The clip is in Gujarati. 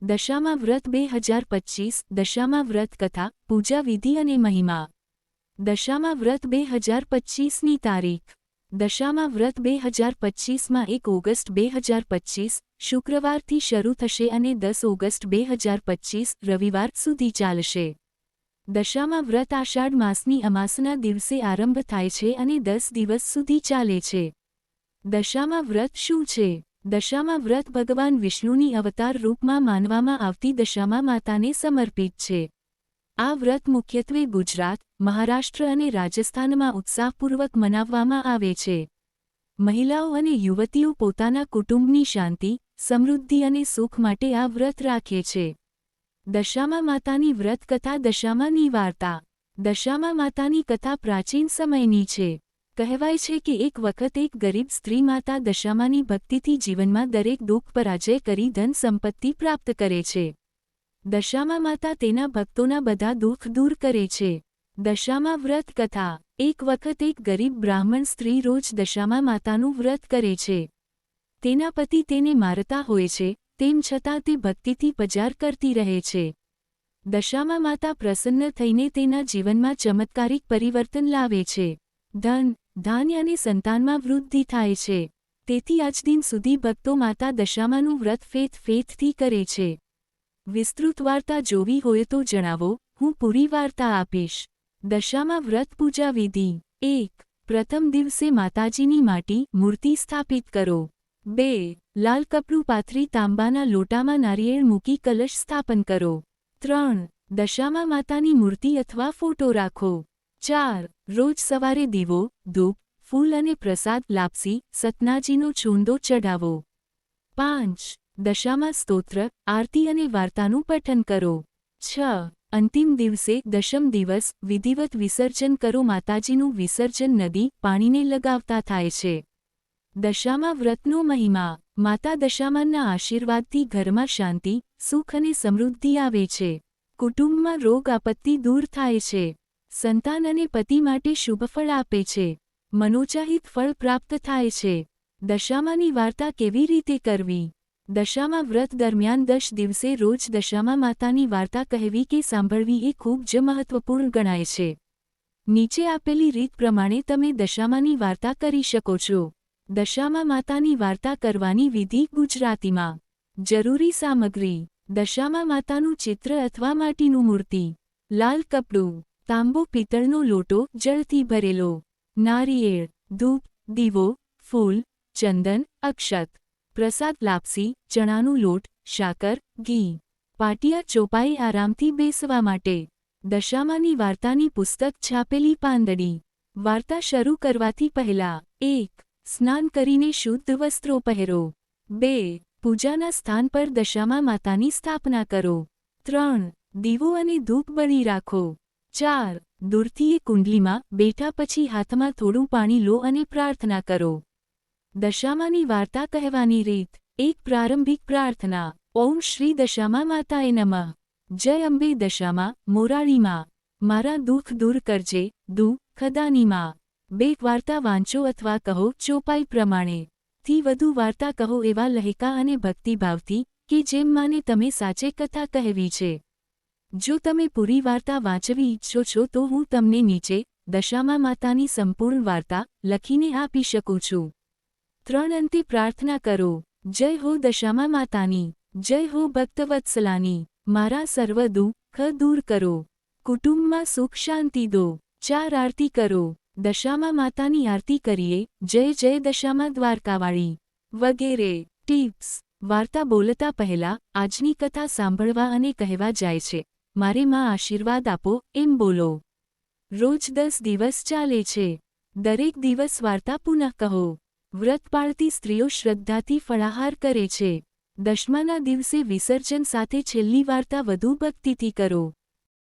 દશામા વ્રત 2025 દશામા વ્રત કથા પૂજા વિધિ અને મહિમા દશામા વ્રત 2025ની તારીખ દશામા વ્રત 2025માં 1 ઓગસ્ટ 2025 શુક્રવારથી શરૂ થશે અને 10 ઓગસ્ટ 2025 રવિવાર સુધી ચાલશે। દશામા વ્રત આષાઢ માસની અમાસના દિવસે આરંભ થાય છે અને 10 દિવસ સુધી ચાલે છે। દશામા વ્રત શું છે? દશામા વ્રત ભગવાન વિષ્ણુની અવતાર રૂપમાં માનવામાં આવતી દશામા માતાને સમર્પિત છે। આ વ્રત મુખ્યત્વે ગુજરાત, મહારાષ્ટ્ર અને રાજસ્થાનમાં ઉત્સાહપૂર્વક મનાવવામાં આવે છે। મહિલાઓ અને યુવતીઓ પોતાના કુટુંબની શાંતિ, સમૃદ્ધિ અને સુખ માટે આ વ્રત રાખે છે। દશામા માતાની વ્રત કથા દશામાની વાર્તા। દશામા માતાની કથા પ્રાચીન સમયની છે। કહેવાય છે કે એક વખત એક ગરીબ સ્ત્રી માતા દશામાની ભક્તિથી જીવનમાં દરેક દુઃખ પરાજય કરી ધન સંપત્તિ પ્રાપ્ત કરે છે। દશામા માતા તેના ભક્તોના બધા દુઃખ દૂર કરે છે। દશામા વ્રત કથા। એક વખત એક ગરીબ બ્રાહ્મણ સ્ત્રી રોજ દશામા માતાનું વ્રત કરે છે। તેના પતિ તેને મારતા હોય છે, તેમ છતાં તે ભક્તિથી પજાર કરતી રહે છે। દશામા માતા પ્રસન્ન થઈને તેના જીવનમાં ચમત્કારિક પરિવર્તન લાવે છે। ધન, ધાન્ય અને સંતાનમાં વૃદ્ધિ થાય છે। તેથી આજ દિન સુધી ભક્તો માતા દશામાનું વ્રત ફેથથી કરે છે। વિસ્તૃત વાર્તા જોવી હોય તો જણાવો, હું પૂરી વાર્તા આપીશ। દશામા વ્રત પૂજા વિધિ। 1. પ્રથમ દિવસે માતાજીની માટી મૂર્તિ સ્થાપિત કરો। 2. લાલ કપડું પાથરી તાંબાના લોટામાં નારિયેળ મૂકી કલશ સ્થાપન કરો। 3. દશામા માતાની મૂર્તિ અથવા ફોટો રાખો। 4. રોજ સવારે દીવો, ધૂપ, ફૂલ અને પ્રસાદ લાપસી, સતનાજીનો છૂંદો ચઢાવો। 5. દશામા સ્તોત્ર, આરતી અને વાર્તાનું પઠન કરો। 6. અંતિમ દિવસે દશમ દિવસ વિધિવત વિસર્જન કરો। માતાજીનું વિસર્જન નદી, પાણીને લગાવતા થાય છે। દશામા વ્રતનો મહિમા। માતા દશામાના આશીર્વાદથી ઘરમાં શાંતિ, સુખ અને સમૃદ્ધિ આવે છે। કુટુંબમાં રોગ આપત્તિ દૂર થાય છે। સંતાન અને પતિ માટે શુભફળ આપે છે। મનોચાહિત ફળ પ્રાપ્ત થાય છે। દશામાની વાર્તા કેવી રીતે કરવી? દશામા વ્રત દરમિયાન 10 દિવસે રોજ દશામા માતાની વાર્તા કહેવી કે સાંભળવી એ ખૂબ જ મહત્વપૂર્ણ ગણાય છે। નીચે આપેલી રીત પ્રમાણે તમે દશામાની વાર્તા કરી શકો છો। દશામા માતાની વાર્તા કરવાની વિધિ ગુજરાતીમાં। જરૂરી સામગ્રી: દશામા માતાનું ચિત્ર અથવા માટીનું મૂર્તિ, લાલ કપડું, તાંબો પિત્તળનો લોટો જળથી ભરેલો, નારિયેળ, ધૂપ, દીવો, ફૂલ, ચંદન, અક્ષત, પ્રસાદ લાપસી, ચણાનું લોટ, સાકર, ઘી, પાટિયા ચોપાઈ આરામથી બેસવા માટે। દશામાની વાર્તાની પુસ્તક છાપેલી પાંદડી। વાર્તા શરૂ કરવાથી પહેલા 1. સ્નાન કરીને શુદ્ધ વસ્ત્રો પહેરો। 2. પૂજાના સ્થાન પર દશામા માતાની સ્થાપના કરો। 3. દીવો અને ધૂપ બળી રાખો। 4. દૂરથી એ કુંડલીમાં બેઠા પછી હાથમાં થોડું પાણી લો અને પ્રાર્થના કરો। દશામાની વાર્તા કહેવાની રીત। 1. પ્રારંભિક પ્રાર્થના। ઓમ શ્રી દશામા માતાએ નમઃ। જય અંબે દશામા, મોરાળી માં, મારા દુઃખ દૂર કરજે, દુઃખદાની માં। 2. વાર્તા વાંચો અથવા કહો ચોપાઈ પ્રમાણે। થી વધુ વાર્તા કહો એવા લહેકા અને ભક્તિભાવથી, કે જેમ માને તમે સાચે કથા કહેવી છે। જો તમે પૂરી વાર્તા વાંચવી ઈચ્છો છો તો હું તમને નીચે દશામા માતાની સંપૂર્ણ વાર્તા લખીને આપી શકું છું। 3. અંતે પ્રાર્થના કરો। જય હો દશામા માતાની, જય હો ભક્તવત્સલાની, મારા સર્વ દુઃખ દૂર કરો, કુટુંબમાં સુખ શાંતિ દો। 4. આરતી કરો। દશામા માતાની આરતી કરીએ, જય જય દશામા દ્વારકાવાળી, વગેરે। ટિપ્સ: વાર્તા બોલતા પહેલા આજની કથા સાંભળવા અને કહેવા જાય છે, મારે માં આશીર્વાદ આપો, એમ બોલો। રોજ 10 દિવસ ચાલે છે। દરેક દિવસ વાર્તા પુનઃ કહો। વ્રત પાળતી સ્ત્રીઓ શ્રદ્ધાથી ફળાહાર કરે છે। દશમાના દિવસે વિસર્જન સાથે છેલ્લી વાર્તા વધુ ભક્તિથી કરો।